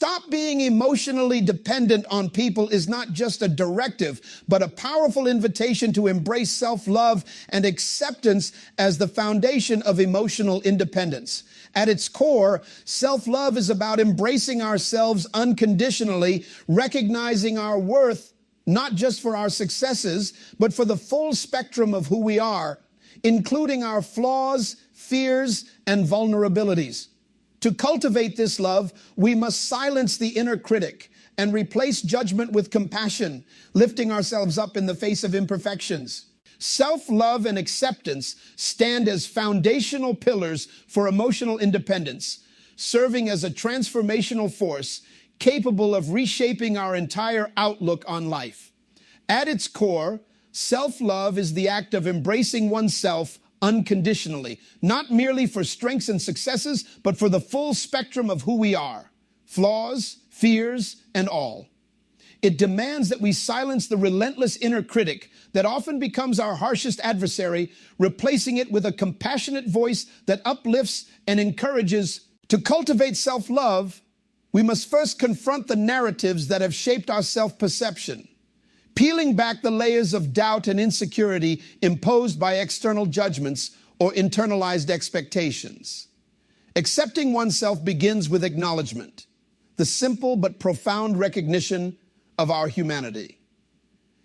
stop being emotionally dependent on people is not just a directive, but a powerful invitation to embrace self-love and acceptance as the foundation of emotional independence. At its core, self-love is about embracing ourselves unconditionally, recognizing our worth, not just for our successes, but for the full spectrum of who we are, including our flaws, fears, and vulnerabilities. To cultivate this love, we must silence the inner critic and replace judgment with compassion, lifting ourselves up in the face of imperfections. Self-love and acceptance stand as foundational pillars for emotional independence, serving as a transformational force capable of reshaping our entire outlook on life. At its core, self-love is the act of embracing oneself unconditionally, not merely for strengths and successes, but for the full spectrum of who we are, flaws, fears, and all. It demands that we silence the relentless inner critic that often becomes our harshest adversary, replacing it with a compassionate voice that uplifts and encourages. To cultivate self-love, we must first confront the narratives that have shaped our self-perception, peeling back the layers of doubt and insecurity imposed by external judgments or internalized expectations. Accepting oneself begins with acknowledgement, the simple but profound recognition of our humanity.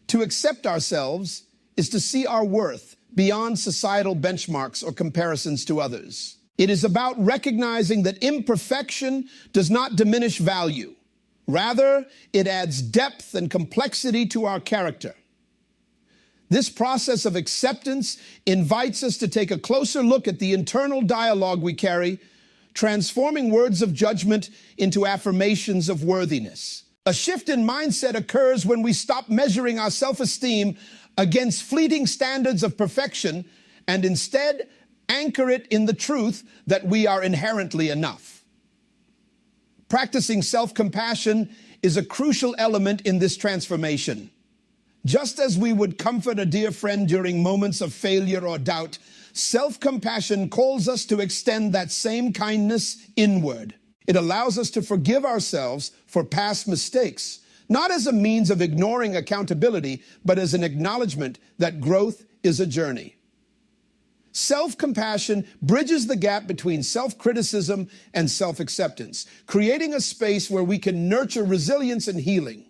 To accept ourselves is to see our worth beyond societal benchmarks or comparisons to others. It is about recognizing that imperfection does not diminish value. Rather, it adds depth and complexity to our character. This process of acceptance invites us to take a closer look at the internal dialogue we carry, transforming words of judgment into affirmations of worthiness. A shift in mindset occurs when we stop measuring our self-esteem against fleeting standards of perfection and instead anchor it in the truth that we are inherently enough. Practicing self-compassion is a crucial element in this transformation. Just as we would comfort a dear friend during moments of failure or doubt, self-compassion calls us to extend that same kindness inward. It allows us to forgive ourselves for past mistakes, not as a means of ignoring accountability, but as an acknowledgement that growth is a journey. Self-compassion bridges the gap between self-criticism and self-acceptance, creating a space where we can nurture resilience and healing.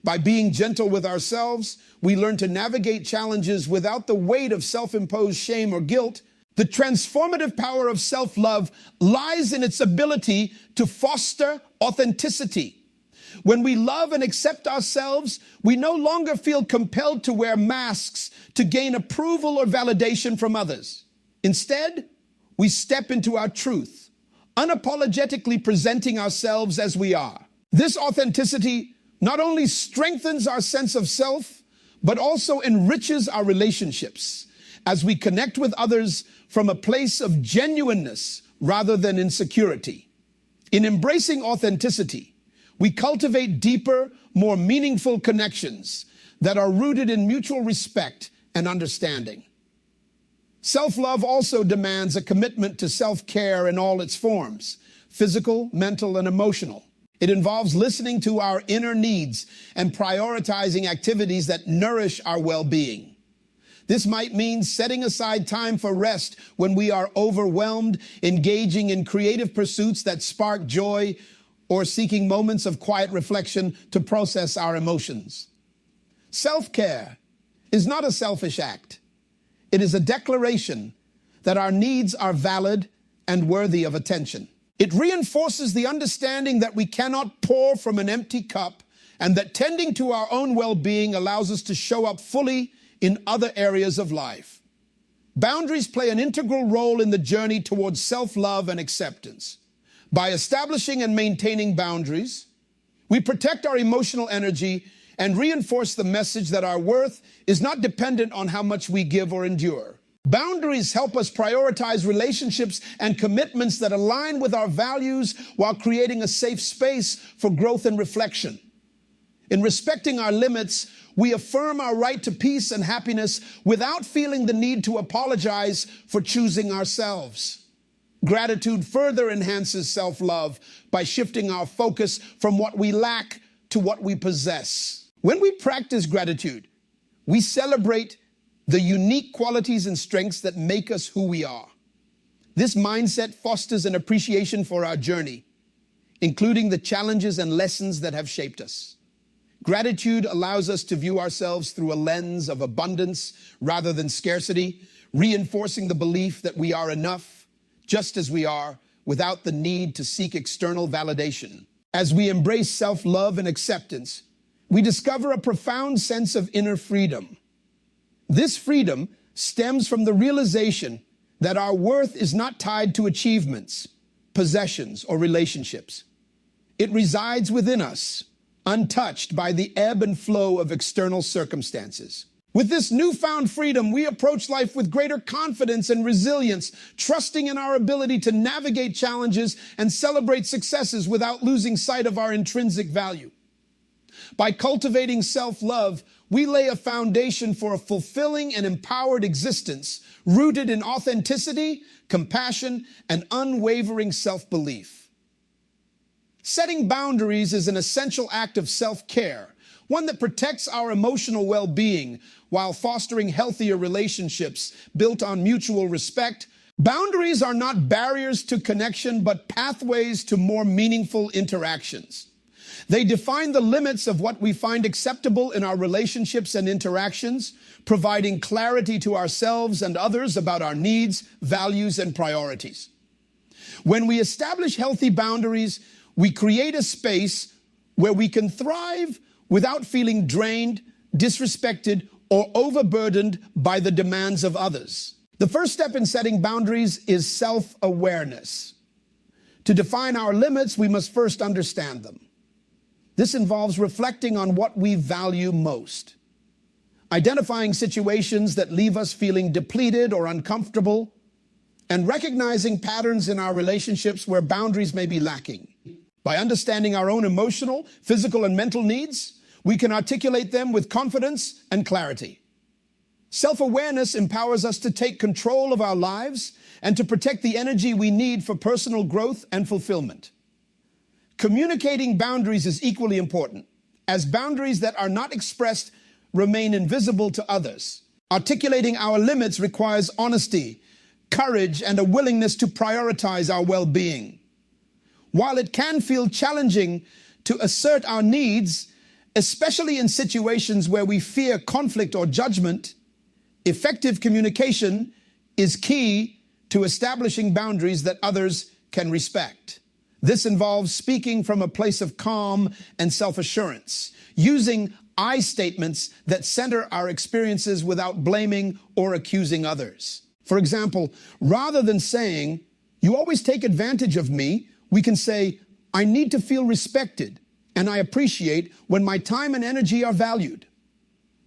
By being gentle with ourselves, we learn to navigate challenges without the weight of self-imposed shame or guilt. The transformative power of self-love lies in its ability to foster authenticity. When we love and accept ourselves, we no longer feel compelled to wear masks to gain approval or validation from others. Instead, we step into our truth, unapologetically presenting ourselves as we are. This authenticity not only strengthens our sense of self, but also enriches our relationships as we connect with others from a place of genuineness rather than insecurity. In embracing authenticity, we cultivate deeper, more meaningful connections that are rooted in mutual respect and understanding. Self-love also demands a commitment to self-care in all its forms, physical, mental, and emotional. It involves listening to our inner needs and prioritizing activities that nourish our well-being. This might mean setting aside time for rest when we are overwhelmed, engaging in creative pursuits that spark joy, or seeking moments of quiet reflection to process our emotions. Self-care is not a selfish act. It is a declaration that our needs are valid and worthy of attention. It reinforces the understanding that we cannot pour from an empty cup and that tending to our own well-being allows us to show up fully in other areas of life. Boundaries play an integral role in the journey towards self-love and acceptance. By establishing and maintaining boundaries, we protect our emotional energy and reinforce the message that our worth is not dependent on how much we give or endure. Boundaries help us prioritize relationships and commitments that align with our values while creating a safe space for growth and reflection. In respecting our limits, we affirm our right to peace and happiness without feeling the need to apologize for choosing ourselves. Gratitude further enhances self-love by shifting our focus from what we lack to what we possess. When we practice gratitude, we celebrate the unique qualities and strengths that make us who we are. This mindset fosters an appreciation for our journey, including the challenges and lessons that have shaped us. Gratitude allows us to view ourselves through a lens of abundance rather than scarcity, reinforcing the belief that we are enough, just as we are, without the need to seek external validation. As we embrace self-love and acceptance, we discover a profound sense of inner freedom. This freedom stems from the realization that our worth is not tied to achievements, possessions, or relationships. It resides within us, untouched by the ebb and flow of external circumstances. With this newfound freedom, we approach life with greater confidence and resilience, trusting in our ability to navigate challenges and celebrate successes without losing sight of our intrinsic value. By cultivating self-love, we lay a foundation for a fulfilling and empowered existence rooted in authenticity, compassion, and unwavering self-belief. Setting boundaries is an essential act of self-care, one that protects our emotional well-being while fostering healthier relationships built on mutual respect. Boundaries are not barriers to connection, but pathways to more meaningful interactions. They define the limits of what we find acceptable in our relationships and interactions, providing clarity to ourselves and others about our needs, values, and priorities. When we establish healthy boundaries, we create a space where we can thrive without feeling drained, disrespected, or overburdened by the demands of others. The first step in setting boundaries is self-awareness. To define our limits, we must first understand them. This involves reflecting on what we value most, identifying situations that leave us feeling depleted or uncomfortable, and recognizing patterns in our relationships where boundaries may be lacking. By understanding our own emotional, physical, and mental needs, we can articulate them with confidence and clarity. Self-awareness empowers us to take control of our lives and to protect the energy we need for personal growth and fulfillment. Communicating boundaries is equally important, as boundaries that are not expressed remain invisible to others. Articulating our limits requires honesty, courage, and a willingness to prioritize our well-being. While it can feel challenging to assert our needs, especially in situations where we fear conflict or judgment, effective communication is key to establishing boundaries that others can respect. This involves speaking from a place of calm and self-assurance, using I statements that center our experiences without blaming or accusing others. For example, rather than saying, "You always take advantage of me," we can say, "I need to feel respected, and I appreciate when my time and energy are valued."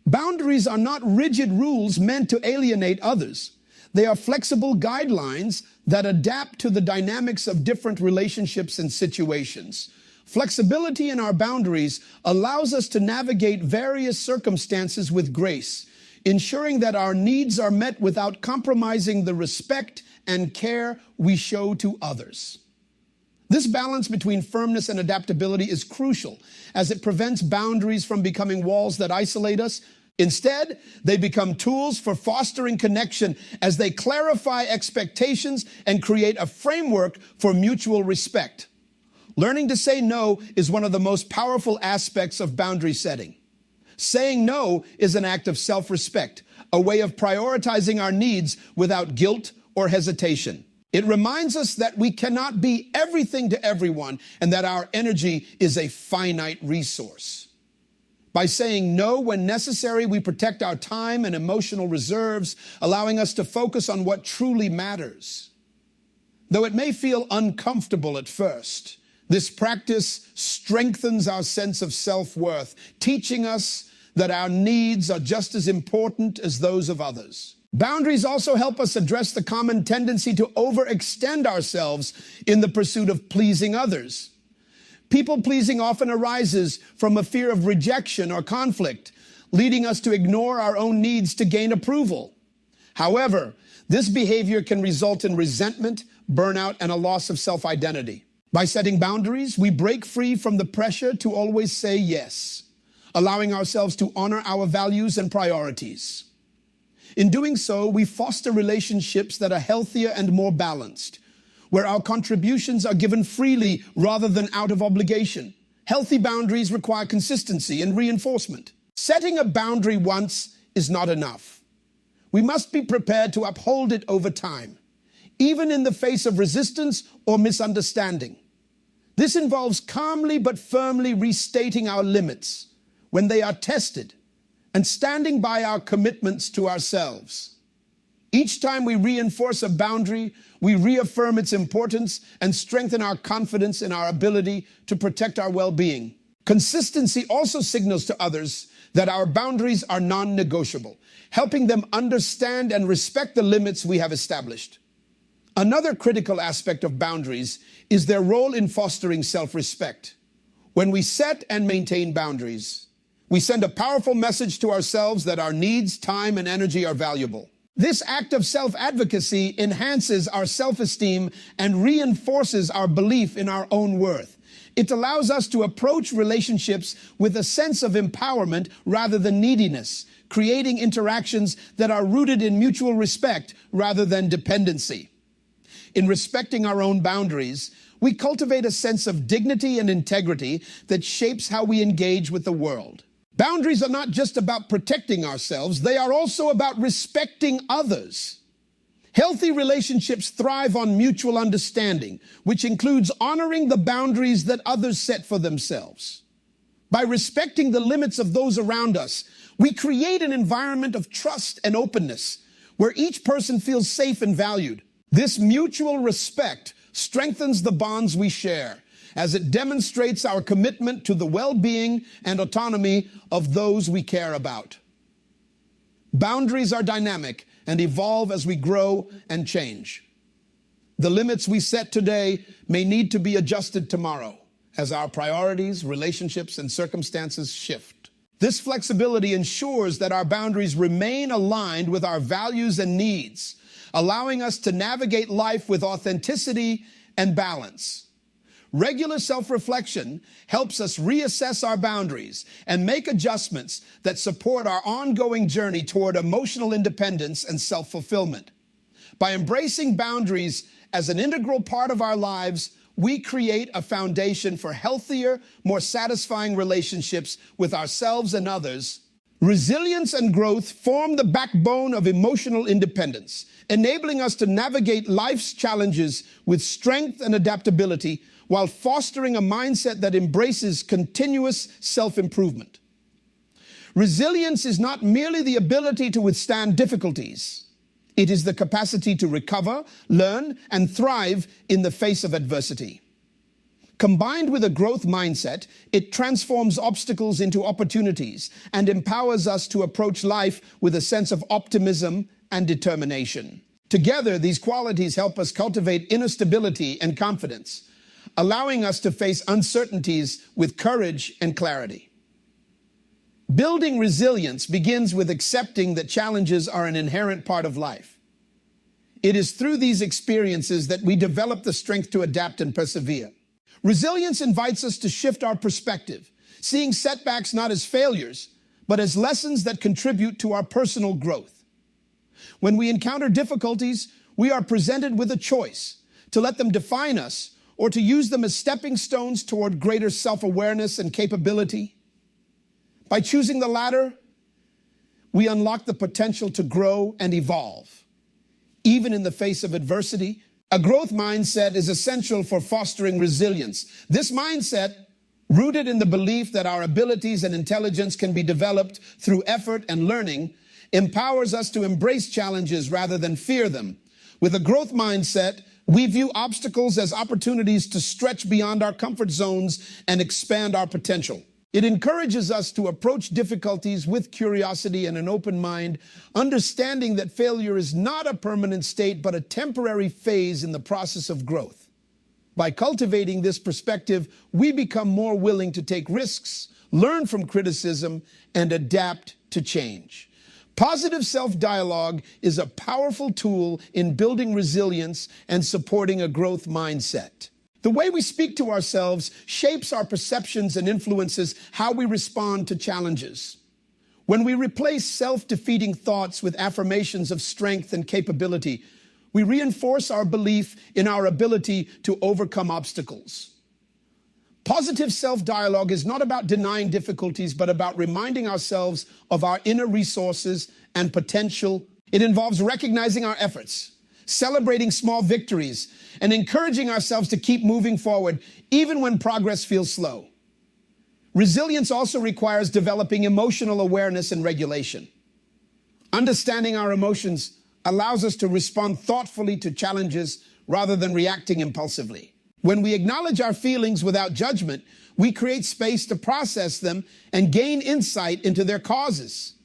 Boundaries are not rigid rules meant to alienate others. They are flexible guidelines that adapt to the dynamics of different relationships and situations. Flexibility in our boundaries allows us to navigate various circumstances with grace, ensuring that our needs are met without compromising the respect and care we show to others. This balance between firmness and adaptability is crucial, as it prevents boundaries from becoming walls that isolate us. Instead, they become tools for fostering connection as they clarify expectations and create a framework for mutual respect. Learning to say no is one of the most powerful aspects of boundary setting. Saying no is an act of self-respect, a way of prioritizing our needs without guilt or hesitation. It reminds us that we cannot be everything to everyone and that our energy is a finite resource. By saying no when necessary, we protect our time and emotional reserves, allowing us to focus on what truly matters. Though it may feel uncomfortable at first, this practice strengthens our sense of self-worth, teaching us that our needs are just as important as those of others. Boundaries also help us address the common tendency to overextend ourselves in the pursuit of pleasing others. People-pleasing often arises from a fear of rejection or conflict, leading us to ignore our own needs to gain approval. However, this behavior can result in resentment, burnout, and a loss of self-identity. By setting boundaries, we break free from the pressure to always say yes, allowing ourselves to honor our values and priorities. In doing so, we foster relationships that are healthier and more balanced, where our contributions are given freely rather than out of obligation. Healthy boundaries require consistency and reinforcement. Setting a boundary once is not enough. We must be prepared to uphold it over time, even in the face of resistance or misunderstanding. This involves calmly but firmly restating our limits when they are tested and standing by our commitments to ourselves. Each time we reinforce a boundary, we reaffirm its importance and strengthen our confidence in our ability to protect our well-being. Consistency also signals to others that our boundaries are non-negotiable, helping them understand and respect the limits we have established. Another critical aspect of boundaries is their role in fostering self-respect. When we set and maintain boundaries, we send a powerful message to ourselves that our needs, time, and energy are valuable. This act of self-advocacy enhances our self-esteem and reinforces our belief in our own worth. It allows us to approach relationships with a sense of empowerment rather than neediness, creating interactions that are rooted in mutual respect rather than dependency. In respecting our own boundaries, we cultivate a sense of dignity and integrity that shapes how we engage with the world. Boundaries are not just about protecting ourselves, they are also about respecting others. Healthy relationships thrive on mutual understanding, which includes honoring the boundaries that others set for themselves. By respecting the limits of those around us, we create an environment of trust and openness, where each person feels safe and valued. This mutual respect strengthens the bonds we share, as it demonstrates our commitment to the well-being and autonomy of those we care about. Boundaries are dynamic and evolve as we grow and change. The limits we set today may need to be adjusted tomorrow as our priorities, relationships, and circumstances shift. This flexibility ensures that our boundaries remain aligned with our values and needs, allowing us to navigate life with authenticity and balance. Regular self-reflection helps us reassess our boundaries and make adjustments that support our ongoing journey toward emotional independence and self-fulfillment. By embracing boundaries as an integral part of our lives, we create a foundation for healthier, more satisfying relationships with ourselves and others. Resilience and growth form the backbone of emotional independence, enabling us to navigate life's challenges with strength and adaptability, while fostering a mindset that embraces continuous self-improvement. Resilience is not merely the ability to withstand difficulties. It is the capacity to recover, learn, and thrive in the face of adversity. Combined with a growth mindset, it transforms obstacles into opportunities and empowers us to approach life with a sense of optimism and determination. Together, these qualities help us cultivate inner stability and confidence, allowing us to face uncertainties with courage and clarity. Building resilience begins with accepting that challenges are an inherent part of life. It is through these experiences that we develop the strength to adapt and persevere. Resilience invites us to shift our perspective, seeing setbacks not as failures, but as lessons that contribute to our personal growth. When we encounter difficulties, we are presented with a choice: to let them define us or to use them as stepping stones toward greater self-awareness and capability. By choosing the latter, we unlock the potential to grow and evolve. Even in the face of adversity, a growth mindset is essential for fostering resilience. This mindset, rooted in the belief that our abilities and intelligence can be developed through effort and learning, empowers us to embrace challenges rather than fear them. With a growth mindset, we view obstacles as opportunities to stretch beyond our comfort zones and expand our potential. It encourages us to approach difficulties with curiosity and an open mind, understanding that failure is not a permanent state, but a temporary phase in the process of growth. By cultivating this perspective, we become more willing to take risks, learn from criticism, and adapt to change. Positive self-dialogue is a powerful tool in building resilience and supporting a growth mindset. The way we speak to ourselves shapes our perceptions and influences how we respond to challenges. When we replace self-defeating thoughts with affirmations of strength and capability, we reinforce our belief in our ability to overcome obstacles. Positive self-dialogue is not about denying difficulties, but about reminding ourselves of our inner resources and potential. It involves recognizing our efforts, celebrating small victories, and encouraging ourselves to keep moving forward, even when progress feels slow. Resilience also requires developing emotional awareness and regulation. Understanding our emotions allows us to respond thoughtfully to challenges rather than reacting impulsively. When we acknowledge our feelings without judgment, we create space to process them and gain insight into their causes.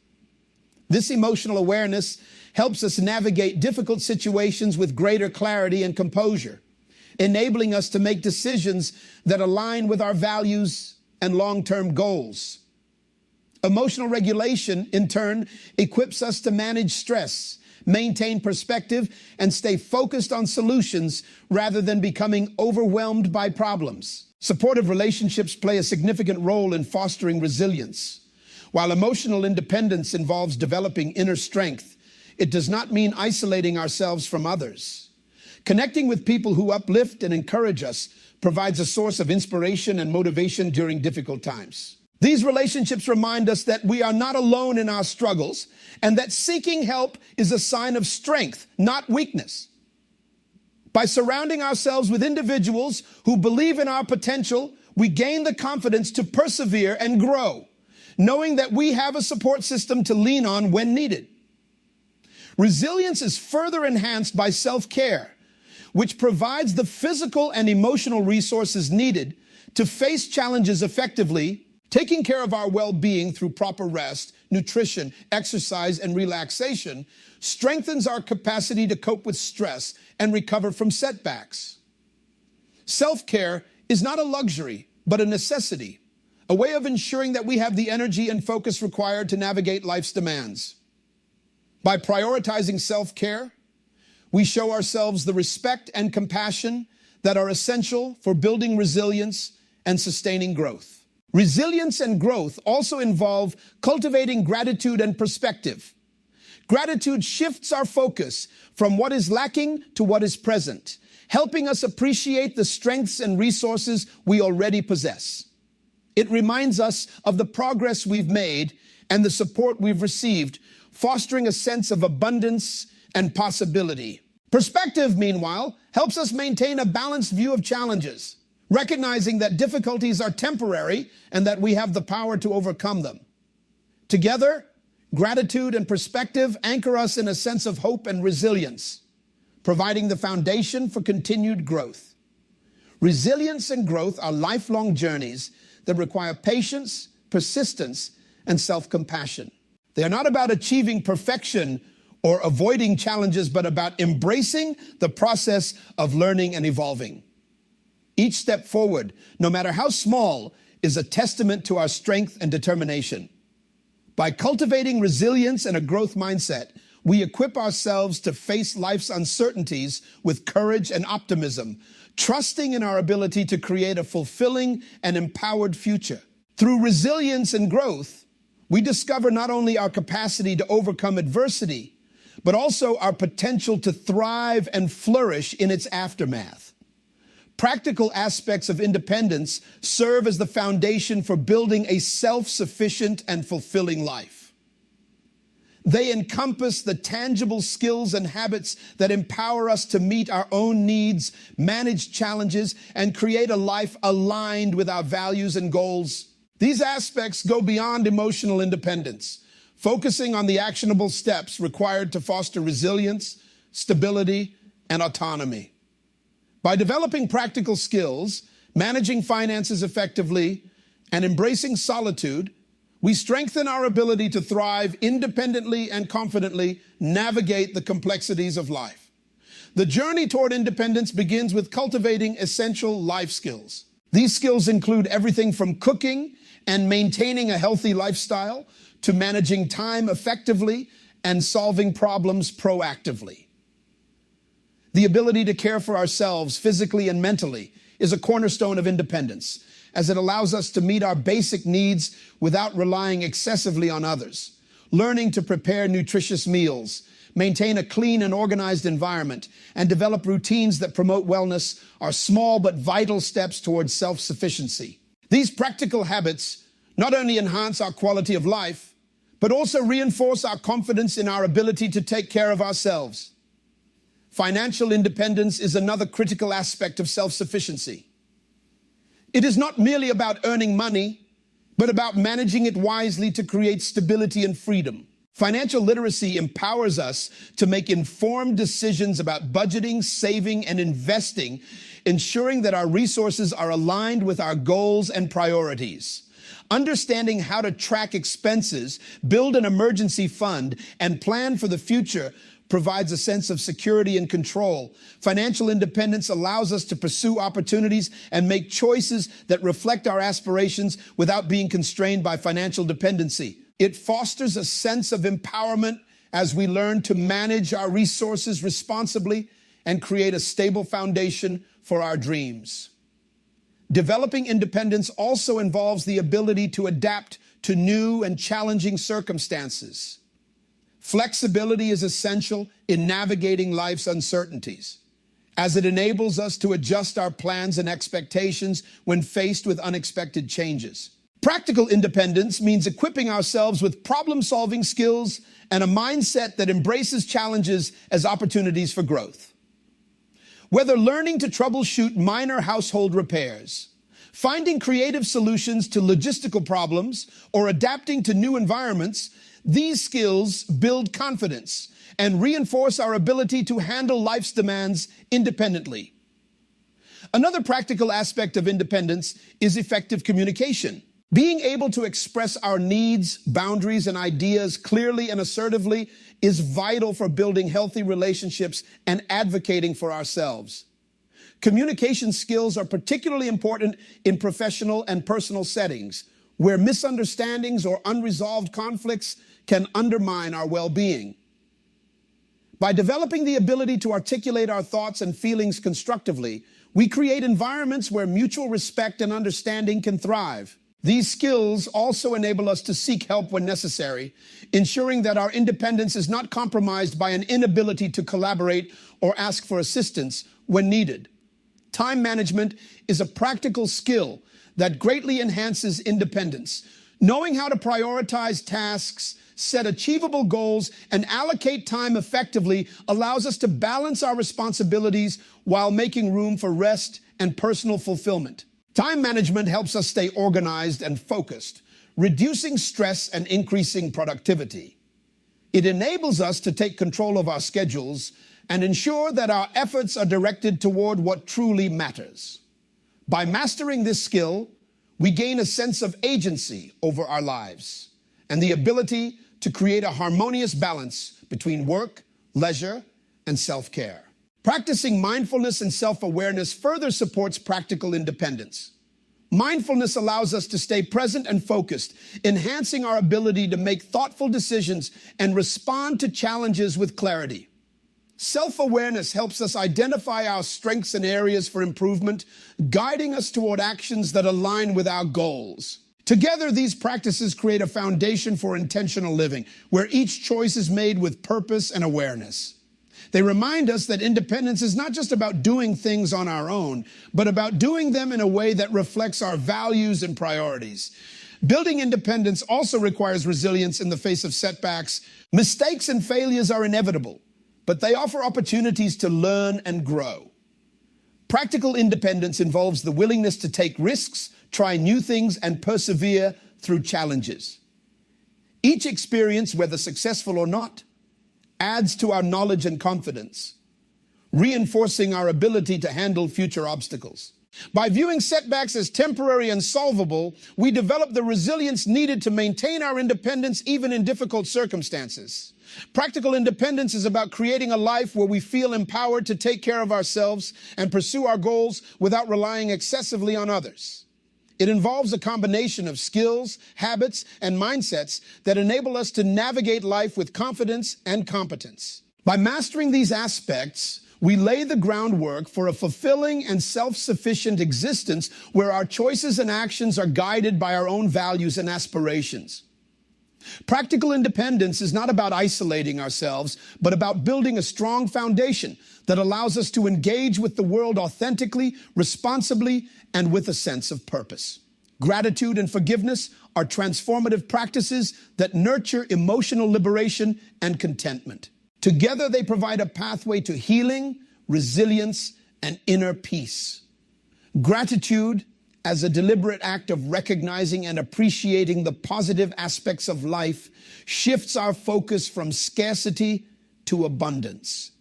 This emotional awareness helps us navigate difficult situations with greater clarity and composure, enabling us to make decisions that align with our values and long-term goals. Emotional regulation, in turn, equips us to manage stress, maintain perspective, and stay focused on solutions rather than becoming overwhelmed by problems. Supportive relationships play a significant role in fostering resilience. While emotional independence involves developing inner strength, it does not mean isolating ourselves from others. Connecting with people who uplift and encourage us provides a source of inspiration and motivation during difficult times. These relationships remind us that we are not alone in our struggles and that seeking help is a sign of strength, not weakness. By surrounding ourselves with individuals who believe in our potential, we gain the confidence to persevere and grow, knowing that we have a support system to lean on when needed. Resilience is further enhanced by self-care, which provides the physical and emotional resources needed to face challenges effectively. Taking care of our well-being through proper rest, nutrition, exercise, and relaxation strengthens our capacity to cope with stress and recover from setbacks. Self-care is not a luxury, but a necessity, a way of ensuring that we have the energy and focus required to navigate life's demands. By prioritizing self-care, we show ourselves the respect and compassion that are essential for building resilience and sustaining growth. Resilience and growth also involve cultivating gratitude and perspective. Gratitude shifts our focus from what is lacking to what is present, helping us appreciate the strengths and resources we already possess. It reminds us of the progress we've made and the support we've received, fostering a sense of abundance and possibility. Perspective, meanwhile, helps us maintain a balanced view of challenges, recognizing that difficulties are temporary and that we have the power to overcome them. Together, gratitude and perspective anchor us in a sense of hope and resilience, providing the foundation for continued growth. Resilience and growth are lifelong journeys that require patience, persistence, and self-compassion. They are not about achieving perfection or avoiding challenges, but about embracing the process of learning and evolving. Each step forward, no matter how small, is a testament to our strength and determination. By cultivating resilience and a growth mindset, we equip ourselves to face life's uncertainties with courage and optimism, trusting in our ability to create a fulfilling and empowered future. Through resilience and growth, we discover not only our capacity to overcome adversity, but also our potential to thrive and flourish in its aftermath. Practical aspects of independence serve as the foundation for building a self-sufficient and fulfilling life. They encompass the tangible skills and habits that empower us to meet our own needs, manage challenges, and create a life aligned with our values and goals. These aspects go beyond emotional independence, focusing on the actionable steps required to foster resilience, stability, and autonomy. By developing practical skills, managing finances effectively, and embracing solitude, we strengthen our ability to thrive independently and confidently navigate the complexities of life. The journey toward independence begins with cultivating essential life skills. These skills include everything from cooking and maintaining a healthy lifestyle to managing time effectively and solving problems proactively. The ability to care for ourselves physically and mentally is a cornerstone of independence, as it allows us to meet our basic needs without relying excessively on others. Learning to prepare nutritious meals, maintain a clean and organized environment, and develop routines that promote wellness are small but vital steps towards self-sufficiency. These practical habits not only enhance our quality of life, but also reinforce our confidence in our ability to take care of ourselves. Financial independence is another critical aspect of self-sufficiency. It is not merely about earning money, but about managing it wisely to create stability and freedom. Financial literacy empowers us to make informed decisions about budgeting, saving, and investing, ensuring that our resources are aligned with our goals and priorities. Understanding how to track expenses, build an emergency fund, and plan for the future provides a sense of security and control. Financial independence allows us to pursue opportunities and make choices that reflect our aspirations without being constrained by financial dependency. It fosters a sense of empowerment as we learn to manage our resources responsibly and create a stable foundation for our dreams. Developing independence also involves the ability to adapt to new and challenging circumstances. Flexibility is essential in navigating life's uncertainties, as it enables us to adjust our plans and expectations when faced with unexpected changes. Practical independence means equipping ourselves with problem-solving skills and a mindset that embraces challenges as opportunities for growth. Whether learning to troubleshoot minor household repairs, finding creative solutions to logistical problems, or adapting to new environments, these skills build confidence and reinforce our ability to handle life's demands independently. Another practical aspect of independence is effective communication. Being able to express our needs, boundaries, and ideas clearly and assertively is vital for building healthy relationships and advocating for ourselves. Communication skills are particularly important in professional and personal settings, where misunderstandings or unresolved conflicts can undermine our well-being. By developing the ability to articulate our thoughts and feelings constructively, we create environments where mutual respect and understanding can thrive. These skills also enable us to seek help when necessary, ensuring that our independence is not compromised by an inability to collaborate or ask for assistance when needed. Time management is a practical skill that greatly enhances independence. Knowing how to prioritize tasks, set achievable goals, and allocate time effectively allows us to balance our responsibilities while making room for rest and personal fulfillment. Time management helps us stay organized and focused, reducing stress and increasing productivity. It enables us to take control of our schedules and ensure that our efforts are directed toward what truly matters. By mastering this skill, we gain a sense of agency over our lives and the ability to create a harmonious balance between work, leisure, and self-care. Practicing mindfulness and self-awareness further supports practical independence. Mindfulness allows us to stay present and focused, enhancing our ability to make thoughtful decisions and respond to challenges with clarity. Self-awareness helps us identify our strengths and areas for improvement, guiding us toward actions that align with our goals. Together, these practices create a foundation for intentional living, where each choice is made with purpose and awareness. They remind us that independence is not just about doing things on our own, but about doing them in a way that reflects our values and priorities. Building independence also requires resilience in the face of setbacks. Mistakes and failures are inevitable, but they offer opportunities to learn and grow. Practical independence involves the willingness to take risks, try new things, and persevere through challenges. Each experience, whether successful or not, adds to our knowledge and confidence, reinforcing our ability to handle future obstacles. By viewing setbacks as temporary and solvable, we develop the resilience needed to maintain our independence even in difficult circumstances. Practical independence is about creating a life where we feel empowered to take care of ourselves and pursue our goals without relying excessively on others. It involves a combination of skills, habits, and mindsets that enable us to navigate life with confidence and competence. By mastering these aspects, we lay the groundwork for a fulfilling and self-sufficient existence where our choices and actions are guided by our own values and aspirations. Practical independence is not about isolating ourselves, but about building a strong foundation that allows us to engage with the world authentically, responsibly, and with a sense of purpose. Gratitude and forgiveness are transformative practices that nurture emotional liberation and contentment. Together, they provide a pathway to healing, resilience, and inner peace. Gratitude, as a deliberate act of recognizing and appreciating the positive aspects of life, shifts our focus from scarcity to abundance.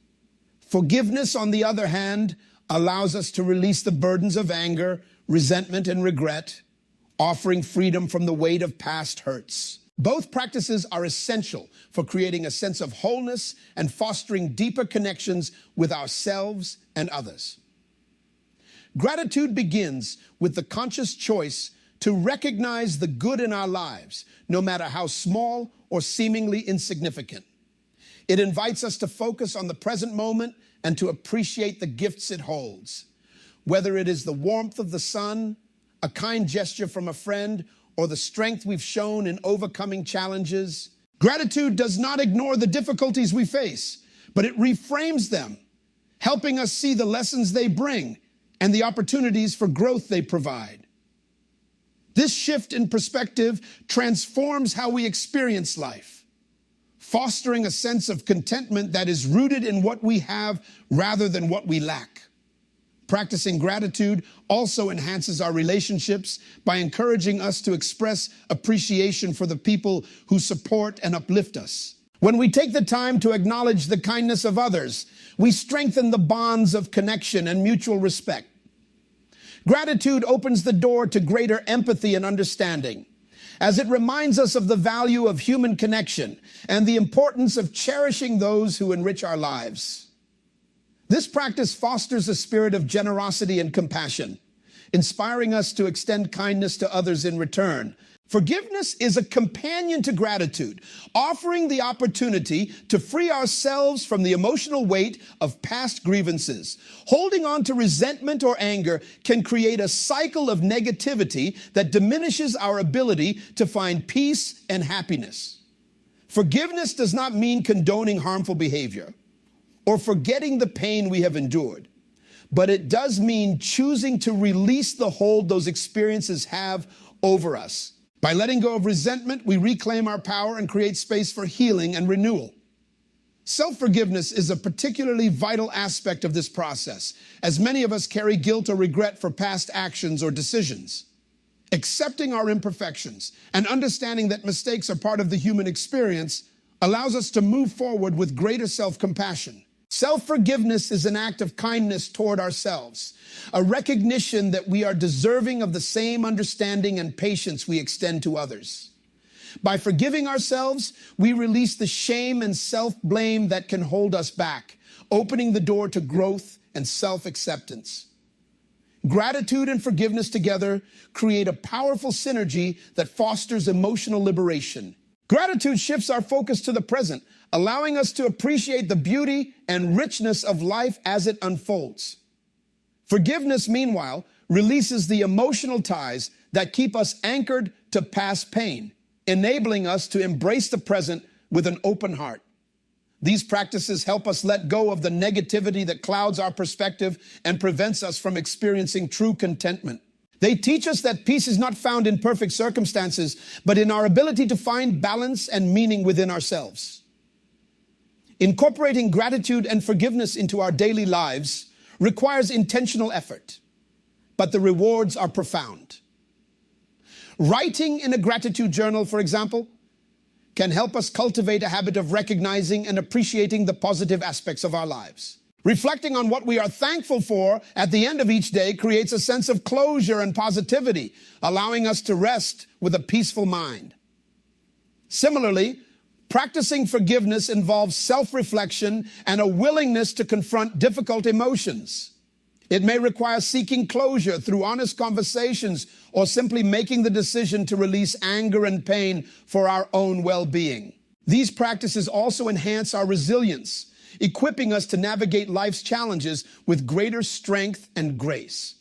Forgiveness, on the other hand, allows us to release the burdens of anger, resentment, and regret, offering freedom from the weight of past hurts. Both practices are essential for creating a sense of wholeness and fostering deeper connections with ourselves and others. Gratitude begins with the conscious choice to recognize the good in our lives, no matter how small or seemingly insignificant. It invites us to focus on the present moment and to appreciate the gifts it holds. Whether it is the warmth of the sun, a kind gesture from a friend, or the strength we've shown in overcoming challenges, gratitude does not ignore the difficulties we face, but it reframes them, helping us see the lessons they bring and the opportunities for growth they provide. This shift in perspective transforms how we experience life, fostering a sense of contentment that is rooted in what we have rather than what we lack. Practicing gratitude also enhances our relationships by encouraging us to express appreciation for the people who support and uplift us. When we take the time to acknowledge the kindness of others, we strengthen the bonds of connection and mutual respect. Gratitude opens the door to greater empathy and understanding, as it reminds us of the value of human connection and the importance of cherishing those who enrich our lives. This practice fosters a spirit of generosity and compassion, inspiring us to extend kindness to others in return. Forgiveness is a companion to gratitude, offering the opportunity to free ourselves from the emotional weight of past grievances. Holding on to resentment or anger can create a cycle of negativity that diminishes our ability to find peace and happiness. Forgiveness does not mean condoning harmful behavior or forgetting the pain we have endured, but it does mean choosing to release the hold those experiences have over us. By letting go of resentment, we reclaim our power and create space for healing and renewal. Self-forgiveness is a particularly vital aspect of this process, as many of us carry guilt or regret for past actions or decisions. Accepting our imperfections and understanding that mistakes are part of the human experience allows us to move forward with greater self-compassion. Self-forgiveness is an act of kindness toward ourselves, a recognition that we are deserving of the same understanding and patience we extend to others. By forgiving ourselves, we release the shame and self-blame that can hold us back, opening the door to growth and self-acceptance. Gratitude and forgiveness together create a powerful synergy that fosters emotional liberation. Gratitude shifts our focus to the present, allowing us to appreciate the beauty and richness of life as it unfolds. Forgiveness, meanwhile, releases the emotional ties that keep us anchored to past pain, enabling us to embrace the present with an open heart. These practices help us let go of the negativity that clouds our perspective and prevents us from experiencing true contentment. They teach us that peace is not found in perfect circumstances, but in our ability to find balance and meaning within ourselves. Incorporating gratitude and forgiveness into our daily lives requires intentional effort, but the rewards are profound. Writing in a gratitude journal, for example, can help us cultivate a habit of recognizing and appreciating the positive aspects of our lives. Reflecting on what we are thankful for at the end of each day creates a sense of closure and positivity, allowing us to rest with a peaceful mind. Similarly, practicing forgiveness involves self-reflection and a willingness to confront difficult emotions. It may require seeking closure through honest conversations or simply making the decision to release anger and pain for our own well-being. These practices also enhance our resilience, equipping us to navigate life's challenges with greater strength and grace.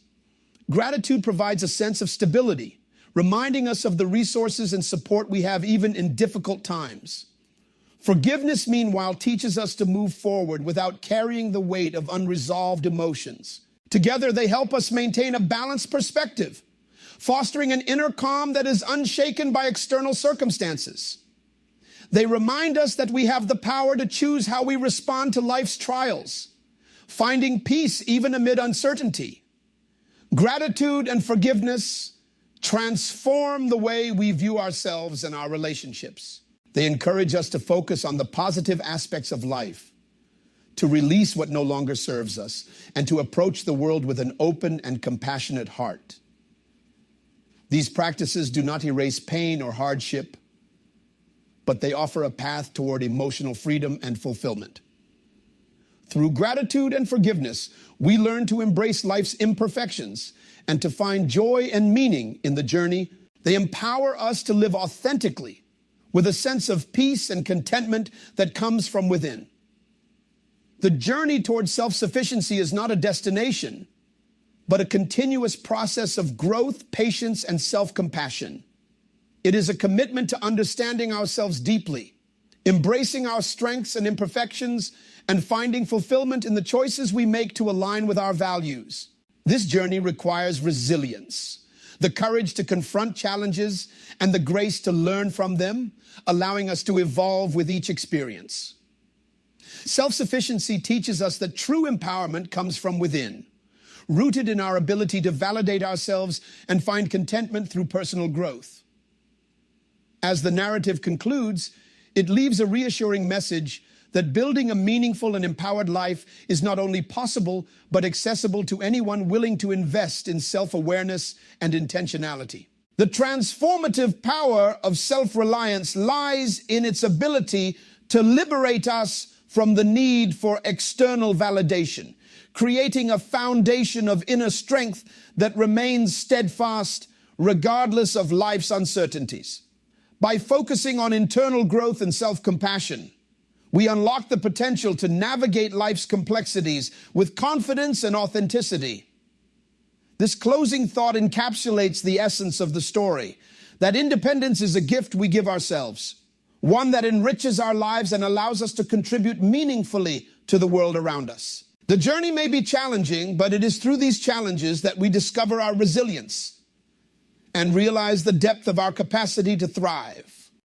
Gratitude provides a sense of stability, reminding us of the resources and support we have even in difficult times. Forgiveness, meanwhile, teaches us to move forward without carrying the weight of unresolved emotions. Together, they help us maintain a balanced perspective, fostering an inner calm that is unshaken by external circumstances. They remind us that we have the power to choose how we respond to life's trials, finding peace even amid uncertainty. Gratitude and forgiveness transform the way we view ourselves and our relationships. They encourage us to focus on the positive aspects of life, to release what no longer serves us, and to approach the world with an open and compassionate heart. These practices do not erase pain or hardship, but they offer a path toward emotional freedom and fulfillment. Through gratitude and forgiveness, we learn to embrace life's imperfections and to find joy and meaning in the journey. They empower us to live authentically with a sense of peace and contentment that comes from within. The journey toward self-sufficiency is not a destination, but a continuous process of growth, patience, and self-compassion. It is a commitment to understanding ourselves deeply, embracing our strengths and imperfections, and finding fulfillment in the choices we make to align with our values. This journey requires resilience, the courage to confront challenges, and the grace to learn from them, allowing us to evolve with each experience. Self-sufficiency teaches us that true empowerment comes from within, rooted in our ability to validate ourselves and find contentment through personal growth. As the narrative concludes, it leaves a reassuring message that building a meaningful and empowered life is not only possible, but accessible to anyone willing to invest in self-awareness and intentionality. The transformative power of self-reliance lies in its ability to liberate us from the need for external validation, creating a foundation of inner strength that remains steadfast regardless of life's uncertainties. By focusing on internal growth and self-compassion, we unlock the potential to navigate life's complexities with confidence and authenticity. This closing thought encapsulates the essence of the story, that independence is a gift we give ourselves, one that enriches our lives and allows us to contribute meaningfully to the world around us. The journey may be challenging, but it is through these challenges that we discover our resilience and realize the depth of our capacity to thrive.